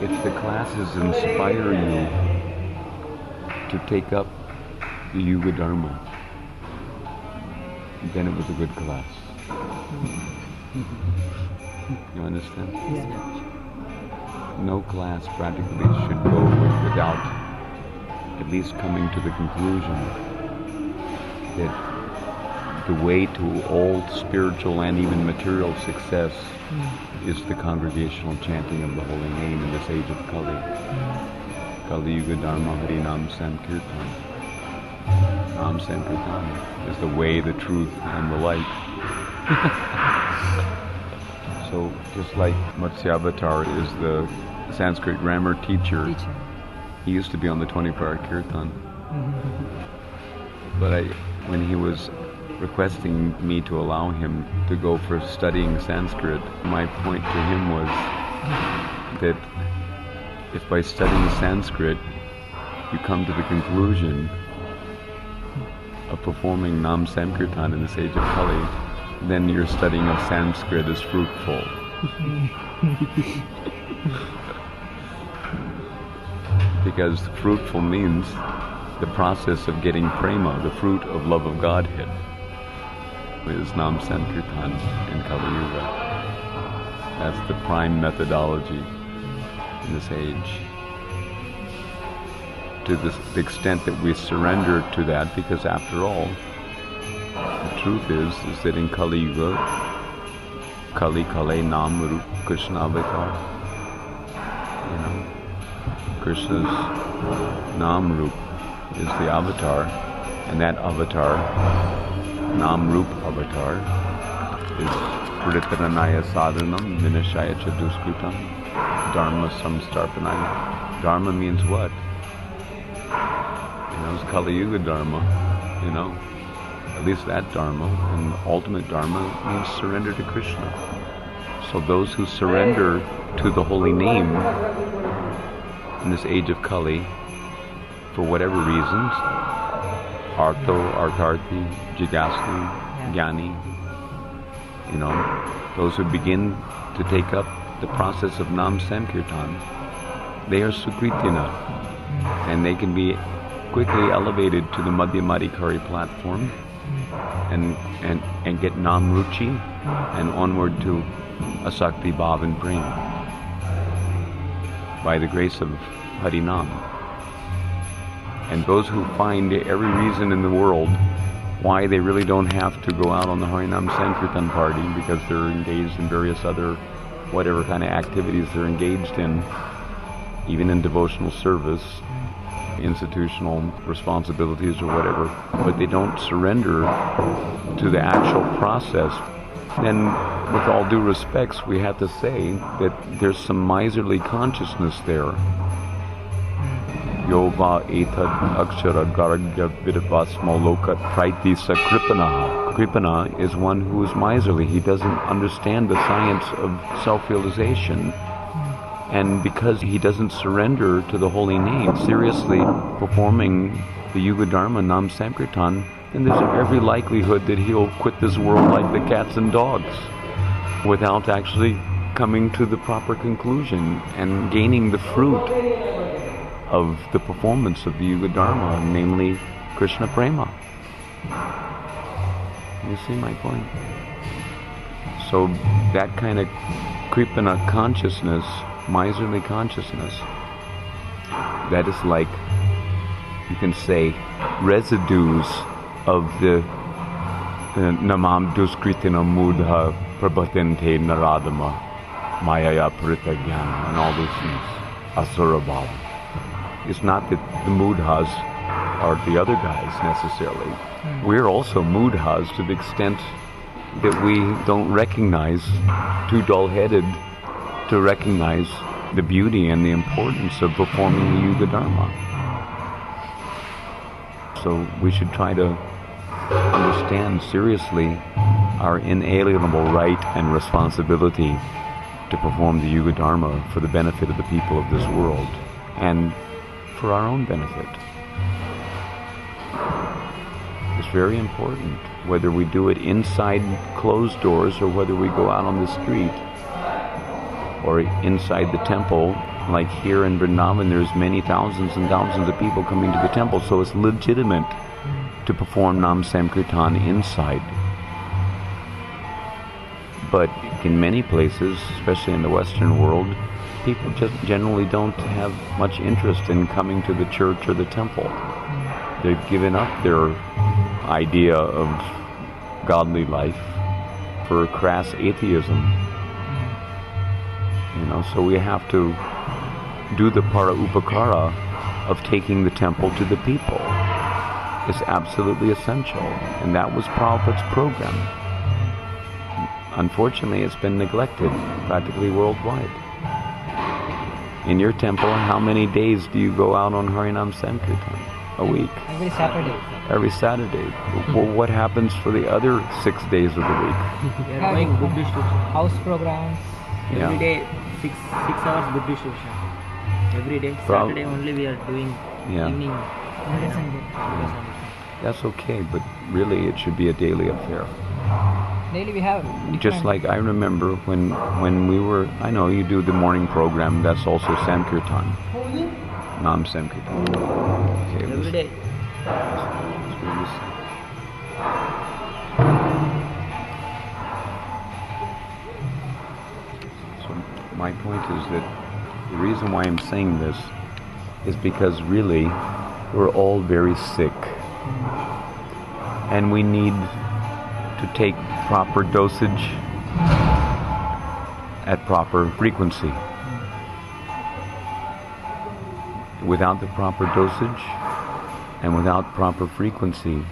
if the classes inspire you to take up the Yuga Dharma, then it was a good class. You understand? Yeah. No class practically should go without at least coming to the conclusion that the way to all spiritual and even material success is the congregational chanting of the holy name in this age of Kali. Kali Yuga Dharma Hari Nam Sankirtan. Nam Sankirtan is the way, the truth, and the light. So just like Matsyavatar is the Sanskrit grammar teacher, he used to be on the 24-hour kirtan. But when he was requesting me to allow him to go for studying Sanskrit, my point to him was that if by studying Sanskrit you come to the conclusion of performing Nam Sankirtan in this age of Kali, then your studying of Sanskrit is fruitful. Because fruitful means the process of getting prema, the fruit of love of Godhead, is Nam Sankirtan in Kali Yuga. That's the prime methodology in this age. To the extent that we surrender to that, because after all, the truth is that in Kali Yuga, Kali Kale Nam Rup Krishna Avatar, Krishna's Nam Rup is the avatar, and that avatar, Nam Rup avatar, is Pritharanaya Sadhanam Vinashaya Chaduskritam Dharma Samstarpanaya. Dharma means what? It's Kali Yuga Dharma, at least that Dharma, and ultimate Dharma means surrender to Krishna. So those who surrender to the holy name in this age of Kali, for whatever reasons, Artho, Artharthi, Jigasu, Jnani, those who begin to take up the process of Nam Sankirtan, they are Sukritina, and they can be quickly elevated to the Madhyamadikari platform and get Nam Ruchi and onward to Asakti Bhav and Prema by the grace of Harinam. And those who find every reason in the world why they really don't have to go out on the Harinam Sankirtan party because they're engaged in various other whatever kind of activities they're engaged in, even in devotional service, institutional responsibilities or whatever, but they don't surrender to the actual process, then with all due respects we have to say that there's some miserly consciousness there. Yova etad akshara garagya vidavasmo lokat praitisa kripana. Kripana is one who is miserly. He doesn't understand the science of self-realization. And because he doesn't surrender to the holy name, seriously performing the Yuga Dharma Nam Sankirtan, then there's every likelihood that he'll quit this world like the cats and dogs without actually coming to the proper conclusion and gaining the fruit of the performance of the Yuga Dharma, namely Krishna Prema. You see my point? So that kind of Kripana consciousness, miserly consciousness, that is like, you can say, residues of the Namam Duskritina Mudha Prabhatente Naradama Mayaya Prithagyana and all those things, Asura Bhava. It's not that the Mudhas are the other guys necessarily. We're also Mudhas to the extent that we don't recognize, too dull-headed to recognize the beauty and the importance of performing the Yuga Dharma. So we should try to understand seriously our inalienable right and responsibility to perform the Yuga Dharma for the benefit of the people of this world and for our own benefit. It's very important whether we do it inside closed doors or whether we go out on the street. or inside the temple, like here in Vrindavan, there's many thousands and thousands of people coming to the temple, so it's legitimate to perform Nam Sankirtan inside. But in many places, especially in the Western world, people just generally don't have much interest in coming to the church or the temple. They've given up their idea of godly life for crass atheism. So we have to do the para upakara of taking the temple to the people. It's absolutely essential, and that was Prabhupada's program. Unfortunately, it's been neglected practically worldwide. In your temple, how many days do you go out on Harinam Sankirtan? A week? Every Saturday. Every Saturday. Well, what happens for the other 6 days of the week? We are doing book distribution. House programs. Every day, 6 hours book distribution. Every day. Saturday only we are doing evening. That's okay, but really it should be a daily affair. Daily we have. Just like I remember when we were, I know you do the morning program, that's also Sankirtan. Nam Sankirtan. Okay, every day. So my point is that the reason why I'm saying this is because really we're all very sick. And we need to take proper dosage at proper frequency. Without the proper dosage and without proper frequency,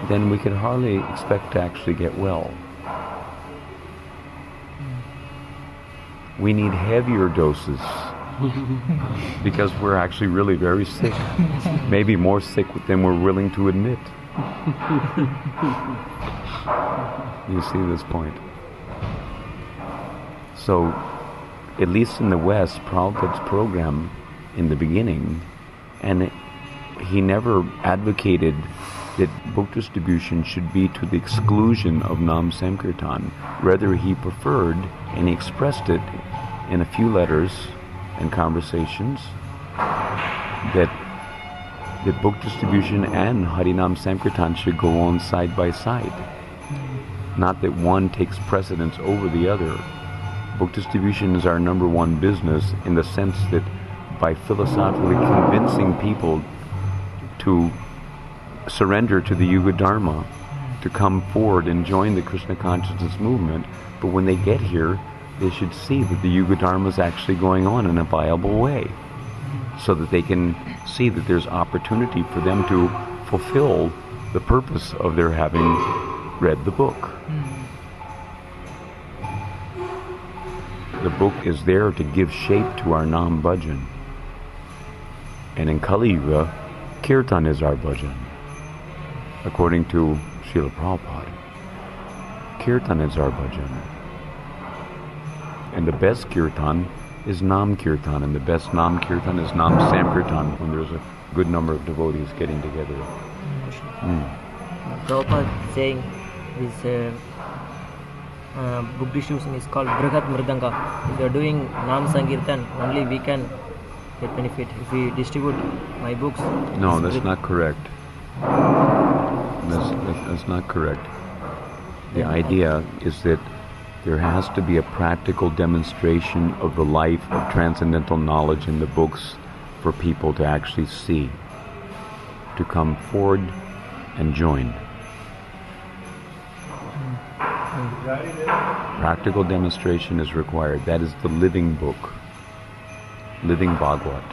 then we can hardly expect to actually get well. We need heavier doses because we're actually really very sick. Maybe more sick than we're willing to admit. You see this point? So, at least in the West, Prabhupada's program in the beginning, and he never advocated that book distribution should be to the exclusion of Nam Sankirtan. Rather, he preferred, and he expressed it in a few letters and conversations, that book distribution and Harinam Sankirtan should go on side by side. Not that one takes precedence over the other. Book distribution is our number one business in the sense that by philosophically convincing people to surrender to the Yuga Dharma, to come forward and join the Krishna consciousness movement, but when they get here, they should see that the Yuga Dharma is actually going on in a viable way, so that they can see that there's opportunity for them to fulfill the purpose of their having read the book. The book is there to give shape to our Nam Bhajan. And in Kali Yuga, Kirtan is our Bhajan. According to Śrīla Prabhupāda, Kirtan is our Bhajan. And the best Kirtan is Nam Kirtan, and the best Nam Kirtan is Nam Sankirtan, when there's a good number of devotees getting together. Prabhupada saying this book distribution is called Brihat Mridanga. If you are doing Nam Sankirtan, only we can get benefit. If we distribute my books... No, that's not correct. That's not correct. The idea is that there has to be a practical demonstration of the life of transcendental knowledge in the books for people to actually see, to come forward and join. Practical demonstration is required. That is the living book, living Bhagavad.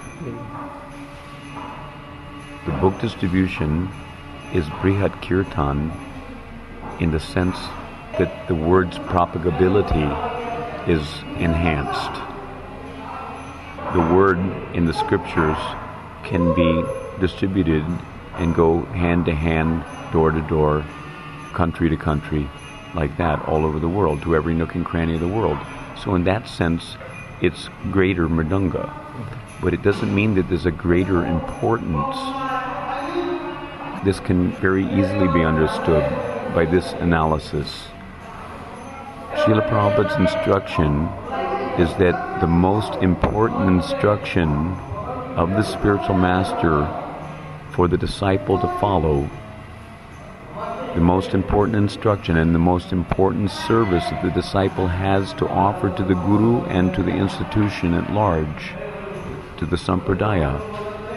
The book distribution is Brihat Kirtan in the sense that the word's propagability is enhanced. The word in the scriptures can be distributed and go hand to hand, door to door, country to country, like that, all over the world, to every nook and cranny of the world. So in that sense, it's greater mridanga. But it doesn't mean that there's a greater importance. This can very easily be understood by this analysis. Śrīla Prabhupāda's instruction is that the most important instruction of the spiritual master for the disciple to follow, the most important instruction and the most important service that the disciple has to offer to the Guru and to the institution at large, to the Sampradaya,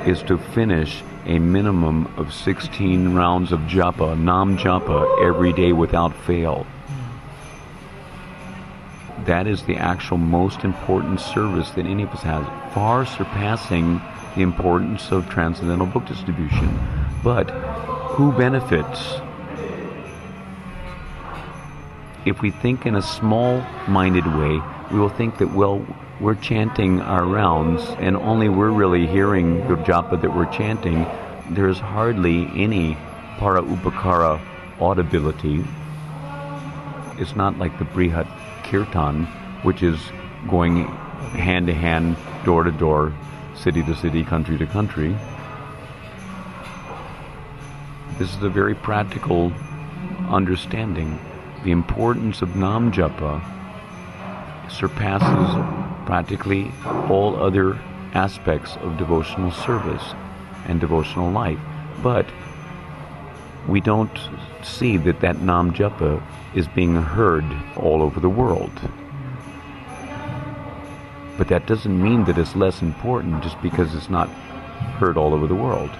is to finish a minimum of 16 rounds of japa, nam japa, every day without fail. That is the actual most important service that any of us has, far surpassing the importance of transcendental book distribution. But who benefits? If we think in a small-minded way, we will think that, well, we're chanting our rounds and only we're really hearing the japa that we're chanting. There is hardly any para upakara audibility. It's not like the Brihat Kirtan, which is going hand to hand, door to door, city to city, country to country. This is a very practical understanding. The importance of Nam Japa surpasses practically all other aspects of devotional service and devotional life. But we don't see that Nam Japa is being heard all over the world. But that doesn't mean that it's less important just because it's not heard all over the world.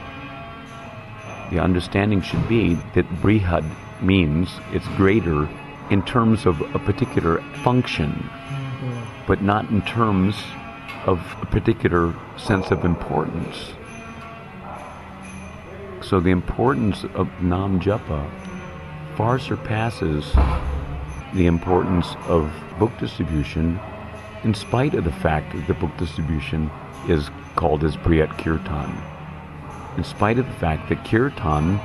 The understanding should be that Brihad means it's greater in terms of a particular function, but not in terms of a particular sense of importance. So the importance of Nam Japa far surpasses the importance of book distribution, in spite of the fact that the book distribution is called as Briyat Kirtan. In spite of the fact that Kirtan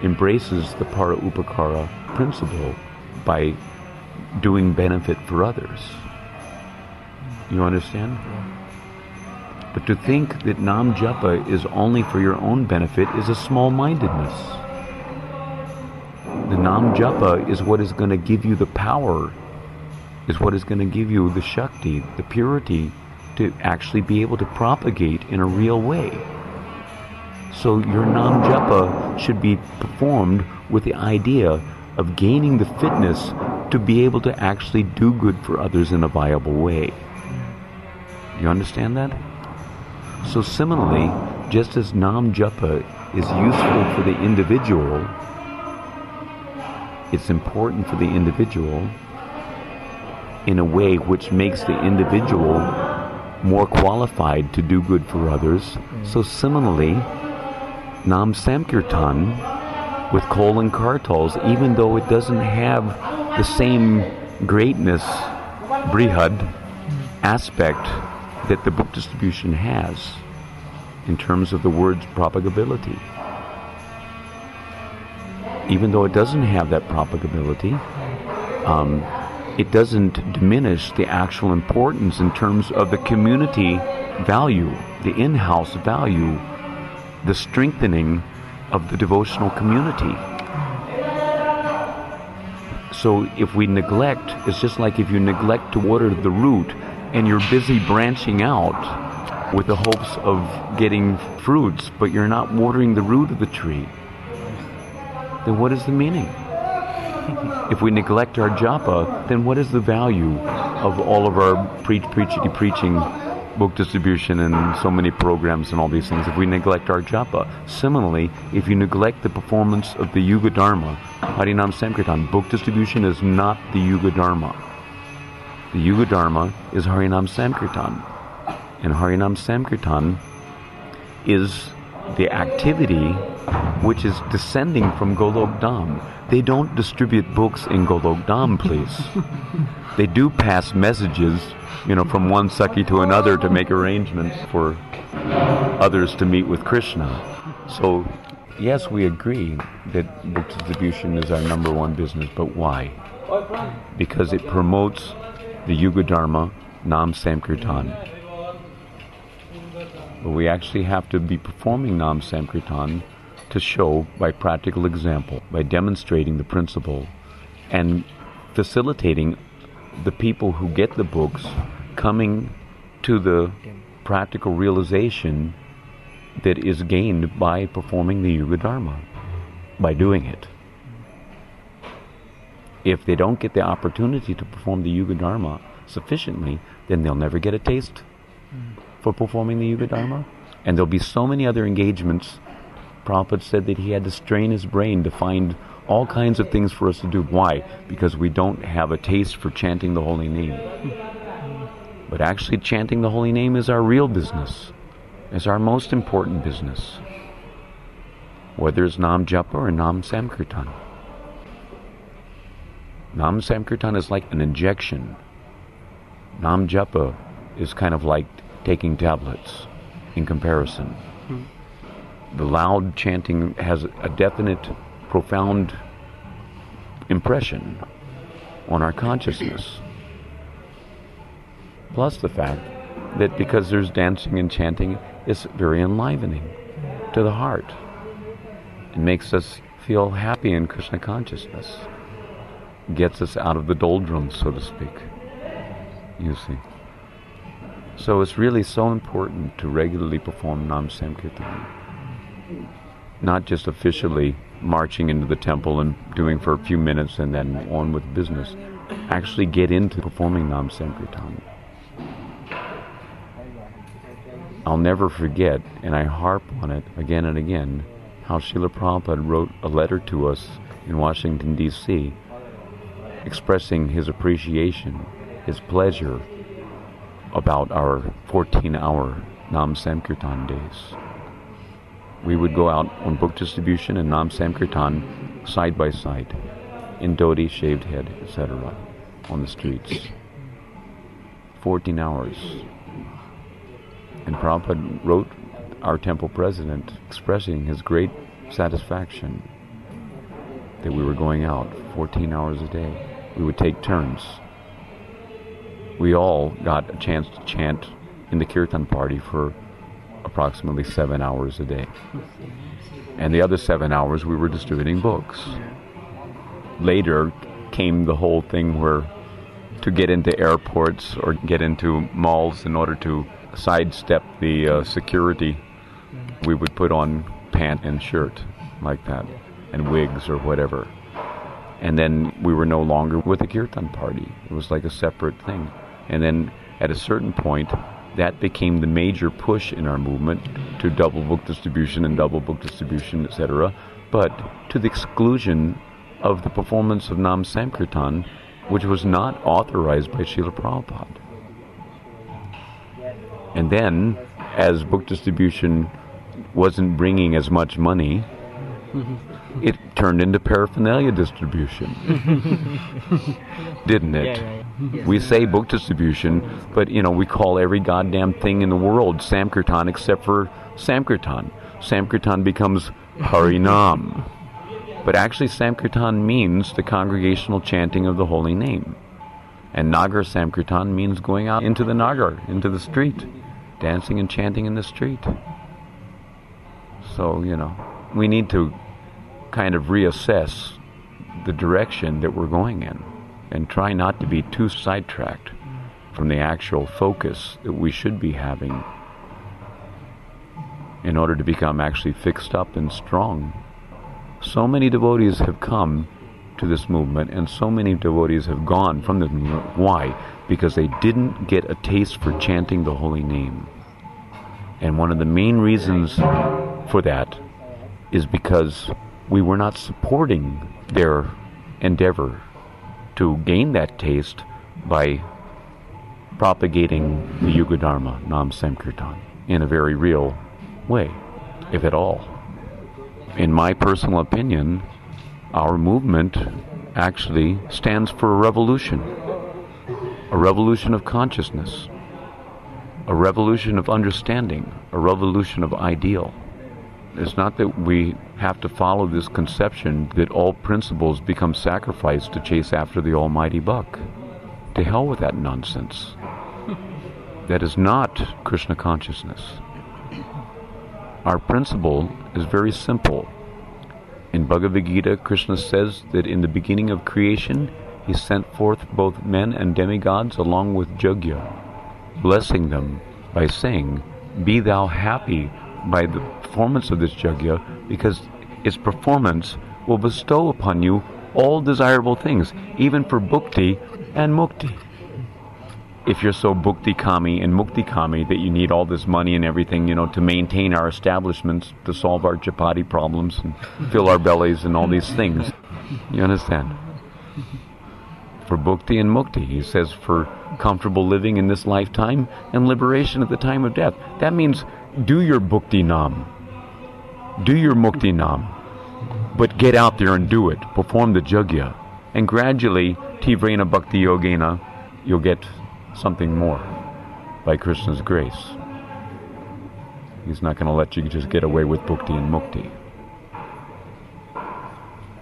embraces the para upakara principle by doing benefit for others. You understand? But to think that Nam Japa is only for your own benefit is a small-mindedness. The Nam Japa is what is going to give you the power, is what is going to give you the Shakti, the purity, to actually be able to propagate in a real way. So your Nam Japa should be performed with the idea of gaining the fitness to be able to actually do good for others in a viable way. You understand that? So similarly, just as Nam Japa is useful for the individual, it's important for the individual in a way which makes the individual more qualified to do good for others. So similarly, Nam Sankirtan with Kol and Kartals, even though it doesn't have the same greatness, Brihad aspect that the book distribution has in terms of the word's propagability. Even though it doesn't have that propagability, it doesn't diminish the actual importance in terms of the community value, the in-house value, the strengthening of the devotional community. So if we neglect, it's just like if you neglect to water the root and you're busy branching out with the hopes of getting fruits, but you're not watering the root of the tree, then what is the meaning? If we neglect our japa, then what is the value of all of our preaching, book distribution, and so many programs and all these things if we neglect our japa? Similarly, if you neglect the performance of the Yuga Dharma, Harinam Sankirtan, book distribution is not the Yuga Dharma. The Yuga Dharma is Harinam Sankirtan. And Harinam Sankirtan is the activity which is descending from Golok Dham. They don't distribute books in Golok Dham, please. They do pass messages, from one Sakhi to another to make arrangements for others to meet with Krishna. So, yes, we agree that book distribution is our number one business, but why? Because it promotes the Yuga Dharma, Nam Sankirtan. But we actually have to be performing Nam Sankirtan to show by practical example, by demonstrating the principle and facilitating the people who get the books coming to the practical realization that is gained by performing the Yuga Dharma, by doing it. If they don't get the opportunity to perform the Yuga Dharma sufficiently, then they'll never get a taste for performing the Yuga Dharma. And there'll be so many other engagements. Prabhupada said that he had to strain his brain to find all kinds of things for us to do. Why? Because we don't have a taste for chanting the holy name. But actually chanting the holy name is our real business. It's our most important business. Whether it's Nam Japa or Nam Samkirtan. Nam Samkirtan is like an injection. Nam Japa is kind of like taking tablets in comparison. The loud chanting has a definite, profound impression on our consciousness. Plus the fact that because there's dancing and chanting, it's very enlivening to the heart. It makes us feel happy in Krishna consciousness. Gets us out of the doldrums, so to speak. You see. So it's really so important to regularly perform Nam Samkirtan. Not just officially marching into the temple and doing for a few minutes and then on with business. Actually get into performing Nam Samkirtan. I'll never forget, and I harp on it again and again, how Śrīla Prabhupāda wrote a letter to us in Washington, D.C., expressing his appreciation, his pleasure about our 14-hour Nam Samkirtan days. We would go out on book distribution and Nam Samkirtan side by side, in dhoti, shaved head, etc., on the streets. 14 hours. And Prabhupada wrote our temple president expressing his great satisfaction that we were going out 14 hours a day. We would take turns. We all got a chance to chant in the kirtan party for approximately 7 hours a day. And the other 7 hours we were distributing books. Later came the whole thing where to get into airports or get into malls in order to sidestep the security, we would put on pant and shirt like that, and wigs or whatever. And then we were no longer with the kirtan party. It was like a separate thing. And then at a certain point, that became the major push in our movement to double book distribution and double book distribution, etc., but to the exclusion of the performance of Nam Samkirtan, which was not authorized by Śrīla Prabhupada. And then, as book distribution wasn't bringing as much money, it turned into paraphernalia distribution. Didn't it? Yeah. We say book distribution, but we call every goddamn thing in the world Samkirtan except for Samkirtan. Samkirtan becomes Harinam. But actually Samkirtan means the congregational chanting of the holy name. And Nagar Samkirtan means going out into the Nagar, into the street, dancing and chanting in the street. So, we need to kind of reassess the direction that we're going in and try not to be too sidetracked from the actual focus that we should be having in order to become actually fixed up and strong. So many devotees have come to this movement and so many devotees have gone from this movement. Why? Because they didn't get a taste for chanting the holy name. And one of the main reasons for that is because we were not supporting their endeavor to gain that taste by propagating the Yuga Dharma, Nam Samkirtan, in a very real way, if at all. In my personal opinion, our movement actually stands for a revolution of consciousness, a revolution of understanding, a revolution of ideal. It's not that we have to follow this conception that all principles become sacrificed to chase after the almighty buck. To hell with that nonsense. That is not Krishna consciousness. Our principle is very simple. In Bhagavad Gita, Krishna says that in the beginning of creation, he sent forth both men and demigods along with Jogya, blessing them by saying, "Be thou happy by the performance of this Jogya, because its performance will bestow upon you all desirable things, even for bhukti and mukti." If you're so bhukti-kami and mukti-kami that you need all this money and everything, to maintain our establishments, to solve our chapati problems and fill our bellies and all these things, you understand? For bhukti and mukti, he says, for comfortable living in this lifetime and liberation at the time of death. That means do your bhukti nam, do your mukti nam, but get out there and do it. Perform the jagya. And gradually, tivrena bhakti yogena, you'll get something more by Krishna's grace. He's not going to let you just get away with bhukti and mukti.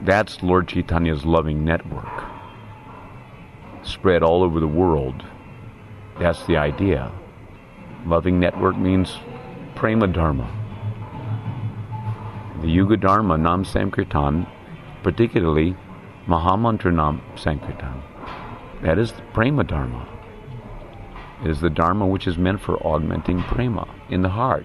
That's Lord Chaitanya's loving network, spread all over the world. That's the idea. Loving network means prema dharma. The Yuga Dharma, Nam Sankirtan, particularly Mahamantra Nam Sankirtan. That is the prema dharma. It is the dharma which is meant for augmenting prema in the heart.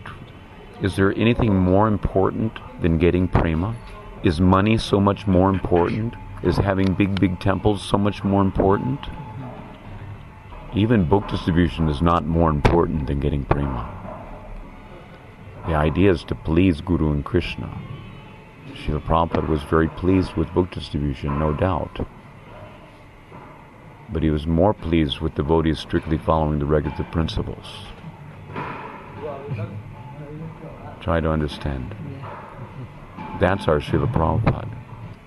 Is there anything more important than getting prema? Is money so much more important? Is having big temples so much more important? Even book distribution is not more important than getting prema. The idea is to please Guru and Krishna. Śrīla Prabhupada was very pleased with book distribution, no doubt. But he was more pleased with devotees strictly following the regulative principles. Try to understand. That's our Śrīla Prabhupada.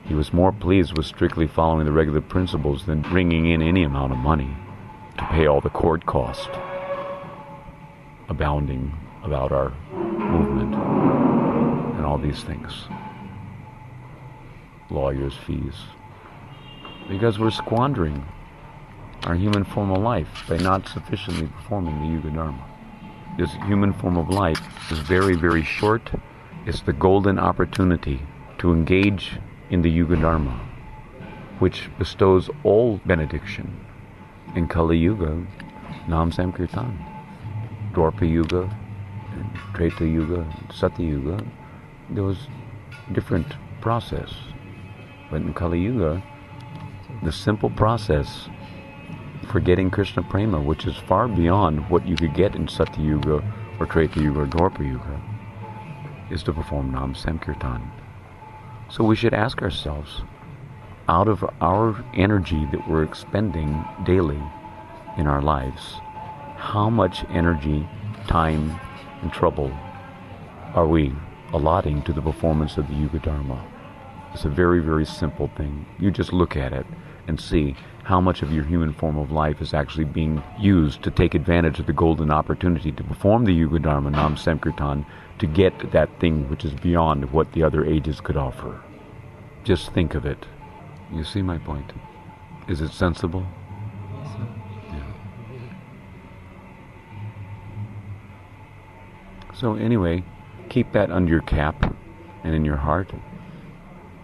He was more pleased with strictly following the regulative principles than bringing in any amount of money to pay all the court cost abounding about our movement and all these things. Lawyers' fees. Because we're squandering our human form of life by not sufficiently performing the Yuga Dharma. This human form of life is very, very short. It's the golden opportunity to engage in the Yuga Dharma, which bestows all benediction. In Kali Yuga, Nam Sankirtan, Dwarpa Yuga, and Treta Yuga, Satya Yuga, there was different process. But in Kali Yuga, the simple process for getting Krishna Prema, which is far beyond what you could get in Satya Yuga or Treta Yuga or Dwarpa Yuga, is to perform Nam Sankirtan. So we should ask ourselves, out of our energy that we're expending daily in our lives, how much energy, time, and trouble are we allotting to the performance of the Yuga Dharma? It's a very, very simple thing. You just look at it and see how much of your human form of life is actually being used to take advantage of the golden opportunity to perform the Yuga Dharma, Nam Sankirtan, to get that thing which is beyond what the other ages could offer. Just think of it. You see my point? Is it sensible? Yeah. So anyway, keep that under your cap and in your heart.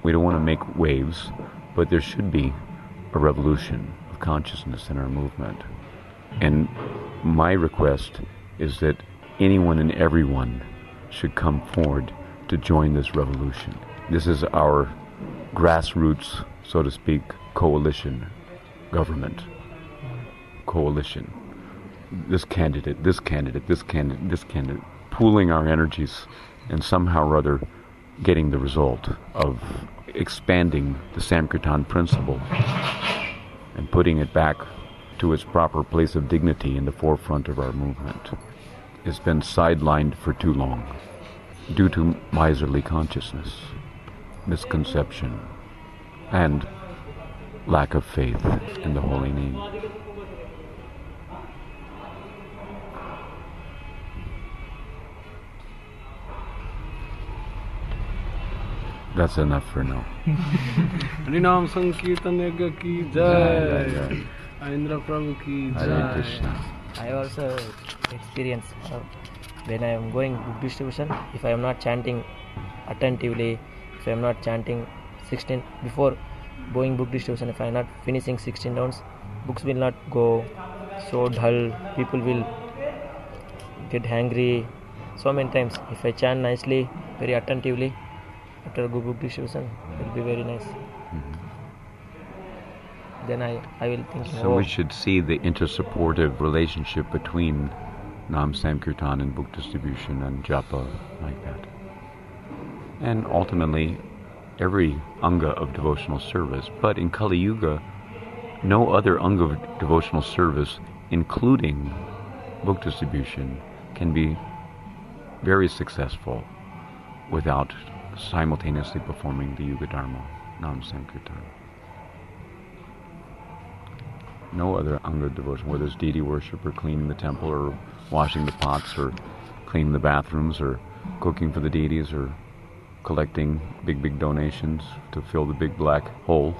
We don't want to make waves, but there should be a revolution of consciousness in our movement. And my request is that anyone and everyone should come forward to join this revolution. This is our grassroots, so to speak, coalition, government, coalition. This candidate, this candidate, this candidate, this candidate, pooling our energies and somehow or other getting the result of expanding the Sankirtan principle and putting it back to its proper place of dignity in the forefront of our movement. It's been sidelined for too long due to miserly consciousness, misconception, and lack of faith in the holy name. That's enough for now. Harinam Sankirtan Yagya ki jai. Aindra Prabhu ki jai. Hare Krishna. I also experience when I am going book distribution, if I am not chanting attentively, if I am not chanting 16 before going book distribution, if I am not finishing 16 rounds, books will not go so dull. People will get hungry. So many times, if I chant nicely, very attentively, after a good book distribution, it will be very nice. Then I will think. So we should see the intersupportive relationship between Nam Sankirtan and book distribution and japa like that. And ultimately, every anga of devotional service. But in Kali Yuga, no other anga of devotional service, including book distribution, can be very successful without simultaneously performing the Yuga Dharma, Nam Sankirtan. No other anga of devotion, whether it's deity worship or cleaning the temple or washing the pots or cleaning the bathrooms or cooking for the deities or collecting big donations to fill the big black hole.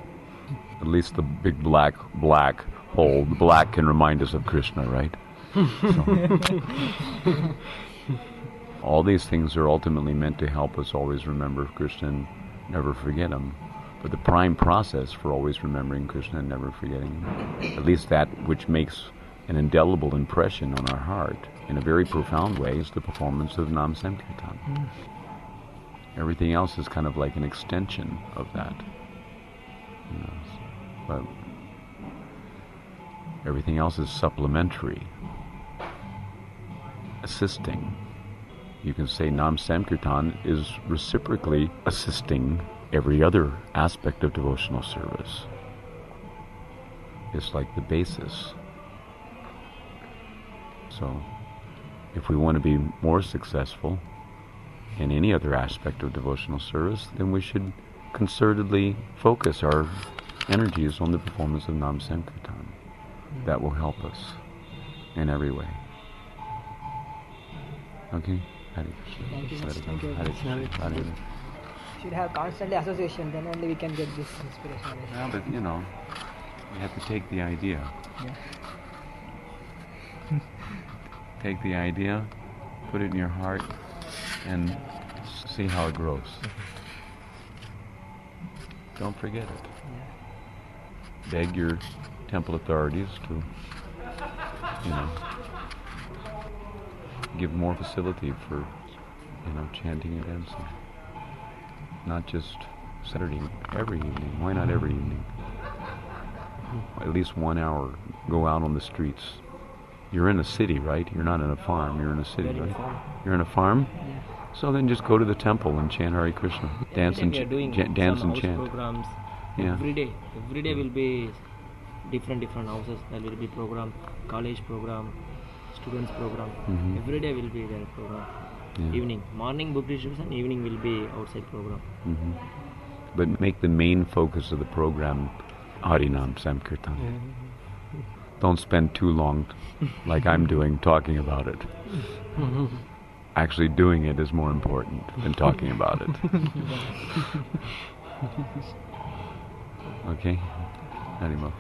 At least the big black hole. The black can remind us of Krishna, right? So, all these things are ultimately meant to help us always remember Krishna and never forget him. But the prime process for always remembering Krishna and never forgetting him, at least that which makes an indelible impression on our heart in a very profound way, is the performance of Nam Sankirtan. Everything else is kind of like an extension of that. You know, but everything else is supplementary, assisting. You can say Nam Sankirtan is reciprocally assisting every other aspect of devotional service. It's like the basis. So, if we want to be more successful in any other aspect of devotional service, then we should concertedly focus our energies on the performance of Nam Sankirtan. That will help us in every way. Okay? Hare Krishna. Thank you. Hare Thank you. Hare Krishna. Hare Krishna. Should have constantly association, then only we can get this inspiration. Yeah, but you know, you have to take the idea. Yeah. Take the idea, put it in your heart, and see how it grows. Don't forget it. Yeah. Beg your temple authorities to, you know, give more facility for, you know, chanting and dancing. Not just Saturday, every evening. Why not every evening? At least 1 hour. Go out on the streets. You're in a city, right? You're not in a farm. You're in a city, right? You're in a farm? Yeah. So then just go to the temple and chant Hare Krishna. Dance and dance and chant. Programs. Yeah. Every day will be different houses. There will be program, college program, students program. Every day will be their program. Yeah. Evening, morning book distribution, evening will be outside program. But make the main focus of the program Harinam Sankirtan. Don't spend too long, like I'm doing, talking about it. Actually doing it is more important than talking about it. Okay? Harimo.